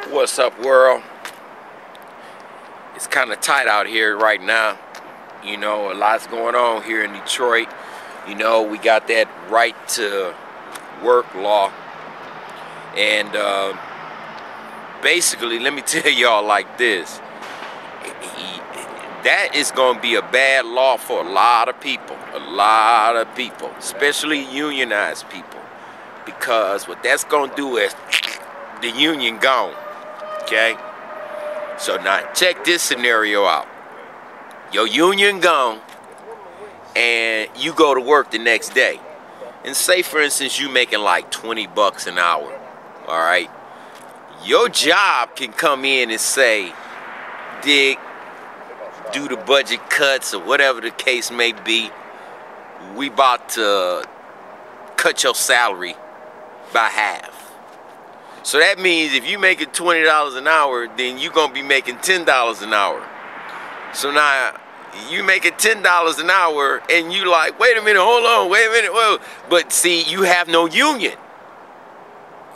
What's up, world? It's kind of tight out here right now. You know, a lot's going on here in Detroit. You know, we got that right to work law. And basically, let me tell y'all like this. That is going to be a bad law for a lot of people. A lot of people, especially unionized people. Because what that's going to do is the union gone. Okay? So now check this scenario out. Your union gone and you go to work the next day. And say, for instance, you making like 20 bucks an hour. All right? Your job can come in and say, dig, due to budget cuts or whatever the case may be, we about to cut your salary by half. So that means if you making $20 an hour, then you're going to be making $10 an hour. So now you making $10 an hour and you like, wait a minute, hold on, wait a minute, whoa. But see, you have no union.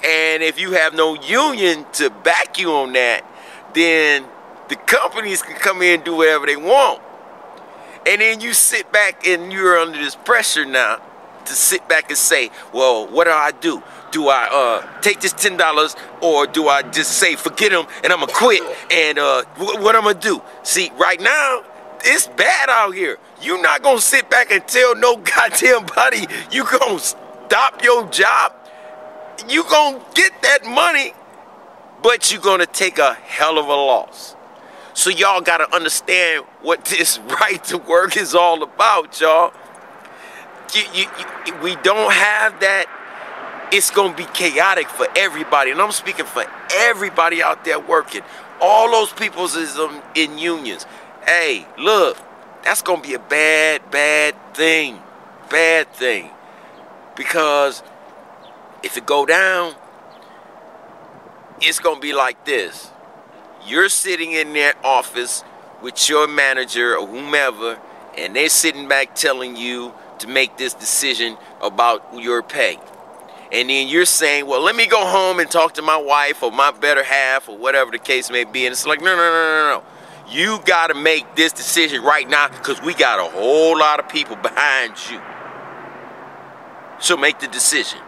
And if you have no union to back you on that, then the companies can come in and do whatever they want. And then you sit back and you're under this pressure now to sit back and say, well, what do? Do I take this $10 or do I just say forget them and I'm gonna quit and what I'm gonna do? See, right now, it's bad out here. You're not gonna sit back and tell no goddamn body you gonna stop your job. You gonna get that money, but you're gonna take a hell of a loss. So y'all gotta understand what this right to work is all about, y'all. We don't have that. It's going to be chaotic for everybody. And I'm speaking for everybody out there working. All those people is in unions. Hey, look, that's going to be a bad thing. Bad thing. Because if it go down, it's going to be like this. You're sitting in their office with your manager or whomever, and they're sitting back telling you to make this decision about your pay. And then you're saying, well, let me go home and talk to my wife or my better half or whatever the case may be. And it's like, no. You got to make this decision right now because we got a whole lot of people behind you. So make the decision.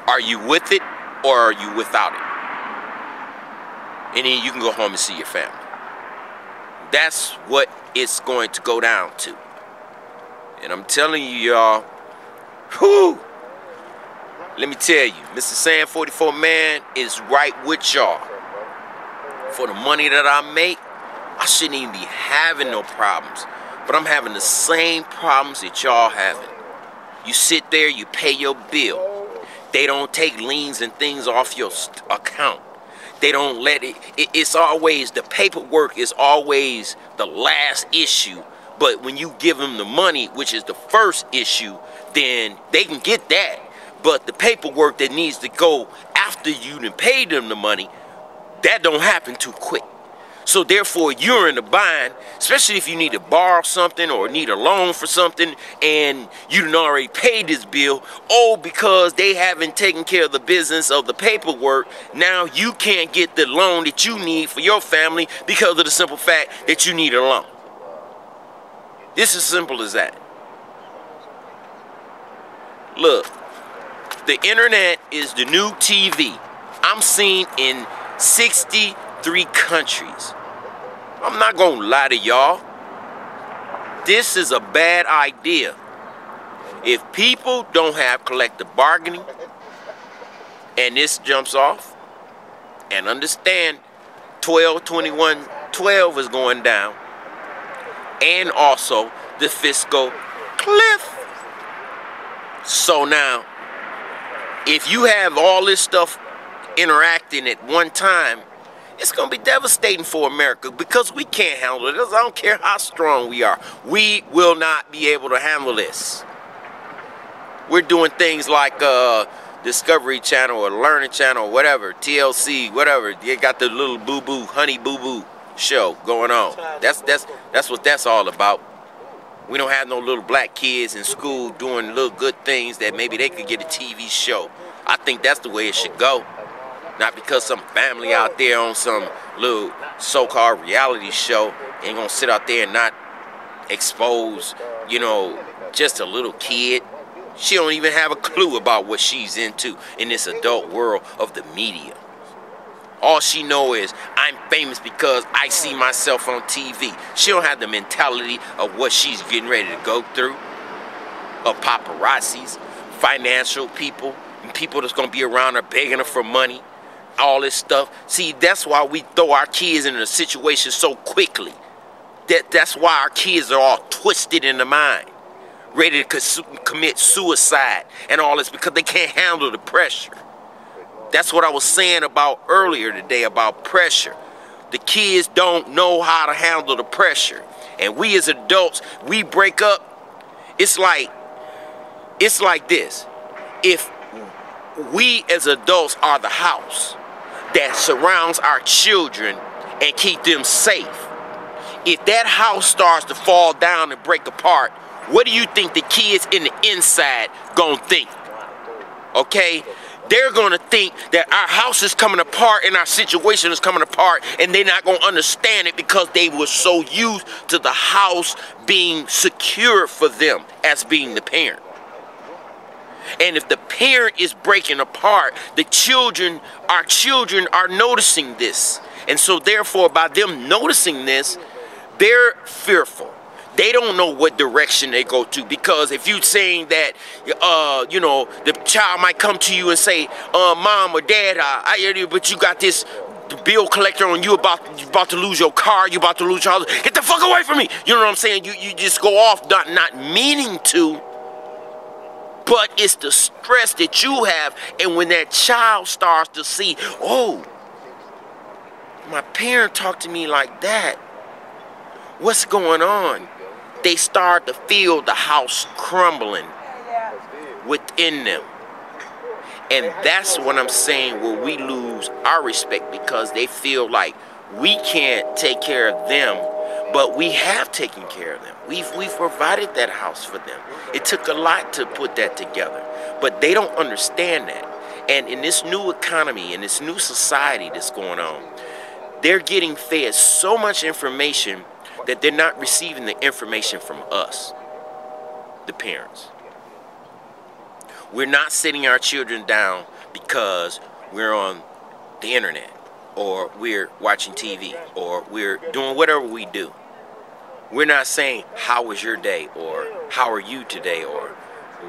Are you with it or are you without it? And then you can go home and see your family. That's what it's going to go down to. And I'm telling you, y'all, whoo! Let me tell you, MrSan44Man is right with y'all. For the money that I make, I shouldn't even be having no problems. But I'm having the same problems that y'all having. You sit there, you pay your bill. They don't take liens and things off your account. They don't let it. It's always, the paperwork is always the last issue. But when you give them the money, which is the first issue, then they can get that. But the paperwork that needs to go after you done paid them the money, that don't happen too quick. So therefore, you're in a bind, especially if you need to borrow something or need a loan for something and you done already paid this bill. Oh, because they haven't taken care of the business of the paperwork, now you can't get the loan that you need for your family because of the simple fact that you need a loan. It's as simple as that. Look. The internet is the new TV. I'm seen in 63 countries. I'm not gonna lie to y'all. This is a bad idea. If people don't have collective bargaining, and this jumps off, and understand 12/21/12 is going down, and also the fiscal cliff. So now, if you have all this stuff interacting at one time, it's going to be devastating for America because we can't handle it. I don't care how strong we are. We will not be able to handle this. We're doing things like Discovery Channel or Learning Channel or whatever, TLC, whatever. They got the little boo-boo, honey boo-boo show going on. That's what that's all about. We don't have no little black kids in school doing little good things that maybe they could get a TV show. I think that's the way it should go. Not because some family out there on some little so-called reality show ain't gonna sit out there and not expose, you know, just a little kid. She don't even have a clue about what she's into in this adult world of the media. All she know is I'm famous because I see myself on TV. She don't have the mentality of what she's getting ready to go through. Of paparazzis, financial people, and people that's gonna be around her begging her for money. All this stuff. See, that's why we throw our kids into a situation so quickly. That's why our kids are all twisted in the mind, ready to commit suicide and all this, because they can't handle the pressure. That's what I was saying about earlier today about pressure. The kids don't know how to handle the pressure. And we as adults, we break up. It's like this. If we as adults are the house that surrounds our children and keep them safe, if that house starts to fall down and break apart, what do you think the kids in the inside gonna think? Okay? They're gonna think that our house is coming apart and our situation is coming apart, and they're not gonna understand it because they were so used to the house being secure for them as being the parent. And if the parent is breaking apart, our children are noticing this. And so therefore, by them noticing this, they're fearful. They don't know what direction they go to, because if you're saying that, you know, the child might come to you and say, Mom or Dad, but you got this bill collector on you, about to lose your car, you about to lose your house, get the fuck away from me. You know what I'm saying? You just go off not meaning to, but it's the stress that you have. And when that child starts to see, oh, my parent talked to me like that, what's going on? They start to feel the house crumbling within them. And that's what I'm saying, where we lose our respect, because they feel like we can't take care of them, but we have taken care of them. We've provided that house for them. It took a lot to put that together, but they don't understand that. And in this new economy, in this new society that's going on, they're getting fed so much information that they're not receiving the information from us, the parents. We're not sitting our children down because we're on the internet, or we're watching TV, or we're doing whatever we do. We're not saying, how was your day, or how are you today, or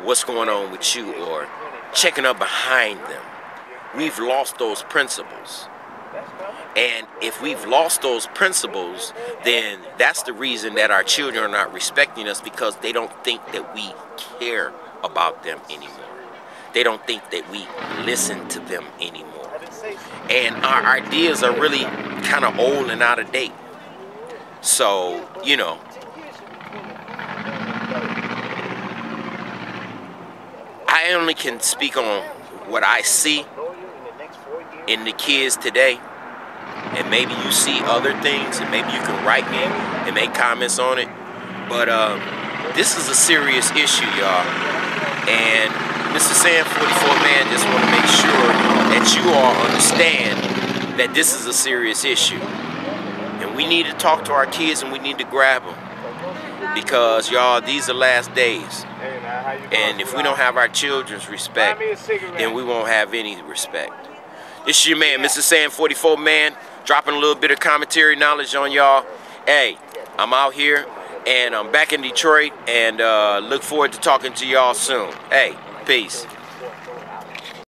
what's going on with you, or checking up behind them. We've lost those principles. And if we've lost those principles, then that's the reason that our children are not respecting us, because they don't think that we care about them anymore. They don't think that we listen to them anymore. And our ideas are really kind of old and out of date. So, you know, I only can speak on what I see in the kids today. And maybe you see other things, and maybe you can write me and make comments on it. But this is a serious issue, y'all. And MrSan44Man just want to make sure that you all understand that this is a serious issue. And we need to talk to our kids, and we need to grab them. Because, y'all, these are last days. And if we don't have our children's respect, then we won't have any respect. This is your man, MrSan44Man, dropping a little bit of commentary knowledge on y'all. Hey, I'm out here, and I'm back in Detroit, and look forward to talking to y'all soon. Hey, peace.